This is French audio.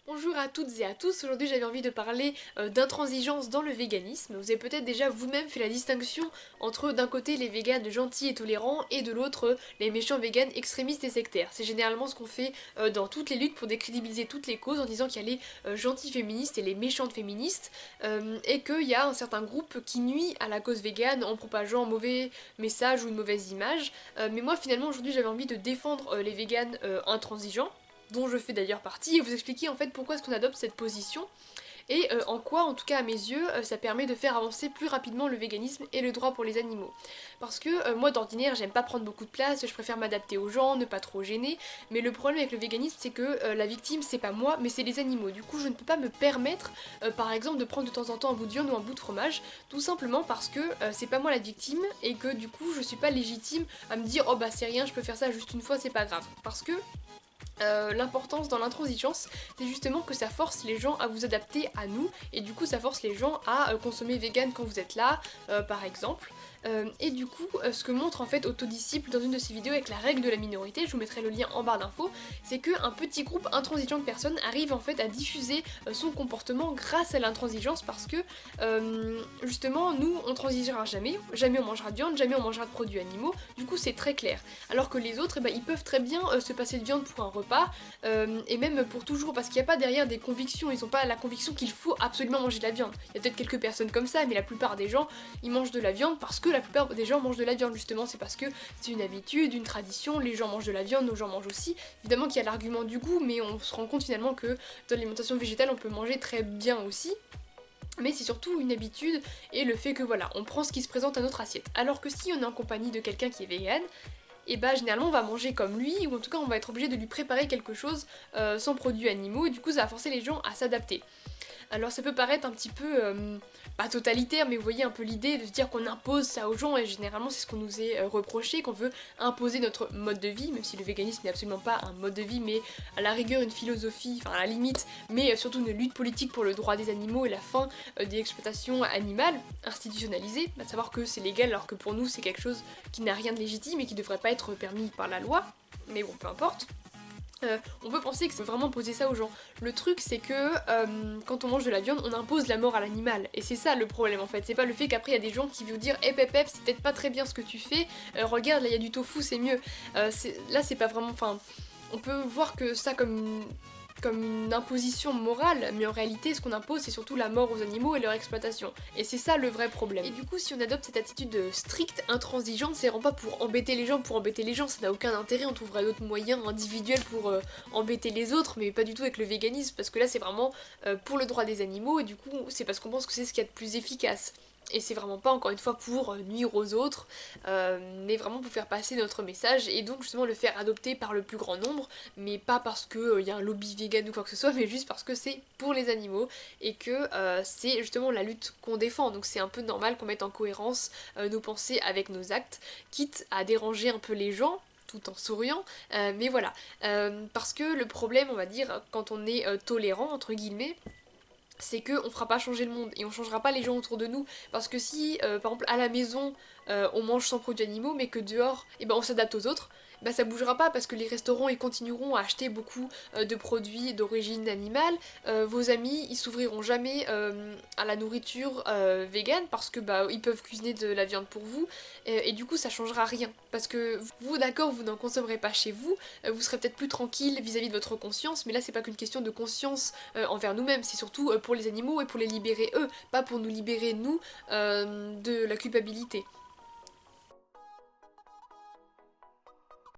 Bonjour à toutes et à tous, aujourd'hui j'avais envie de parler d'intransigeance dans le véganisme. Vous avez peut-être déjà vous-même fait la distinction entre d'un côté les véganes gentils et tolérants et de l'autre les méchants véganes extrémistes et sectaires. C'est généralement ce qu'on fait dans toutes les luttes pour décrédibiliser toutes les causes en disant qu'il y a les gentils féministes et les méchantes féministes et qu'il y a un certain groupe qui nuit à la cause végane en propageant un mauvais message ou une mauvaise image. Mais moi finalement aujourd'hui j'avais envie de défendre les véganes intransigeants dont je fais d'ailleurs partie, et vous expliquer en fait pourquoi est-ce qu'on adopte cette position, et en quoi, en tout cas à mes yeux, ça permet de faire avancer plus rapidement le véganisme et le droit pour les animaux. Parce que moi d'ordinaire, j'aime pas prendre beaucoup de place, je préfère m'adapter aux gens, ne pas trop gêner, mais le problème avec le véganisme, c'est que la victime, c'est pas moi, mais c'est les animaux. Du coup, je ne peux pas me permettre, par exemple, de prendre de temps en temps un bout de viande ou un bout de fromage, tout simplement parce que c'est pas moi la victime, et que du coup, je suis pas légitime à me dire, oh bah c'est rien, je peux faire ça juste une fois, c'est pas grave. Parce que l'importance dans l'intransigeance, c'est justement que ça force les gens à vous adapter à nous, et du coup ça force les gens à consommer vegan quand vous êtes là, par exemple. Et du coup, ce que montre en fait Autodisciple dans une de ses vidéos avec la règle de la minorité, je vous mettrai le lien en barre d'infos, c'est qu'un petit groupe intransigeant de personnes arrive en fait à diffuser son comportement grâce à l'intransigeance, parce que justement nous on transigera jamais, jamais on mangera de viande, jamais on mangera de produits animaux, du coup c'est très clair. Alors que les autres, eh ben, ils peuvent très bien se passer de viande pour un repas, et même pour toujours, parce qu'il n'y a pas derrière des convictions, ils n'ont pas la conviction qu'il faut absolument manger de la viande. Il y a peut-être quelques personnes comme ça, mais la plupart des gens, ils mangent de la viande parce que la plupart des gens mangent de la viande, justement, c'est parce que c'est une habitude, une tradition, les gens mangent de la viande, nos gens mangent aussi. Évidemment qu'il y a l'argument du goût, mais on se rend compte finalement que dans l'alimentation végétale, on peut manger très bien aussi. Mais c'est surtout une habitude et le fait que voilà, on prend ce qui se présente à notre assiette. Alors que si on est en compagnie de quelqu'un qui est vegan, et bah généralement on va manger comme lui, ou en tout cas on va être obligé de lui préparer quelque chose sans produits animaux, et du coup ça va forcer les gens à s'adapter. Alors ça peut paraître un petit peu, pas totalitaire, mais vous voyez un peu l'idée de se dire qu'on impose ça aux gens, et généralement c'est ce qu'on nous est reproché, qu'on veut imposer notre mode de vie, même si le véganisme n'est absolument pas un mode de vie, mais à la rigueur une philosophie, enfin à la limite, mais surtout une lutte politique pour le droit des animaux et la fin des exploitations animales institutionnalisées, à savoir que c'est légal alors que pour nous c'est quelque chose qui n'a rien de légitime et qui devrait pas être permis par la loi, mais bon peu importe. On peut penser que c'est vraiment poser ça aux gens. Le truc c'est que quand on mange de la viande, on impose la mort à l'animal. Et c'est ça le problème en fait. C'est pas le fait qu'après il y a des gens qui vont dire Eh pep pep, c'est peut-être pas très bien ce que tu fais, regarde là il y a du tofu, c'est mieux. Là c'est pas vraiment. Enfin, on peut voir que ça comme une imposition morale, mais en réalité ce qu'on impose c'est surtout la mort aux animaux et leur exploitation. Et c'est ça le vrai problème. Et du coup si on adopte cette attitude stricte, intransigeante, c'est vraiment pas pour embêter les gens, ça n'a aucun intérêt, on trouvera d'autres moyens individuels pour embêter les autres, mais pas du tout avec le véganisme, parce que là c'est vraiment pour le droit des animaux, et du coup c'est parce qu'on pense que c'est ce qu'il y a de plus efficace. Et c'est vraiment pas encore une fois pour nuire aux autres, mais vraiment pour faire passer notre message, et donc justement le faire adopter par le plus grand nombre, mais pas parce qu'il y a un lobby vegan ou quoi que ce soit, mais juste parce que c'est pour les animaux, et que c'est justement la lutte qu'on défend. Donc c'est un peu normal qu'on mette en cohérence nos pensées avec nos actes, quitte à déranger un peu les gens, tout en souriant, mais voilà. Parce que le problème, on va dire, quand on est tolérant, entre guillemets, c'est que on fera pas changer le monde et on changera pas les gens autour de nous, parce que si par exemple à la maison on mange sans produits animaux mais que dehors on s'adapte aux autres, bah ça bougera pas, parce que les restaurants ils continueront à acheter beaucoup de produits d'origine animale, vos amis ils s'ouvriront jamais à la nourriture vegan, parce que bah ils peuvent cuisiner de la viande pour vous, et du coup ça changera rien, parce que vous d'accord vous n'en consommerez pas chez vous, vous serez peut-être plus tranquille vis-à-vis de votre conscience, mais là c'est pas qu'une question de conscience envers nous-mêmes, c'est surtout pour les animaux et pour les libérer eux, pas pour nous libérer nous de la culpabilité.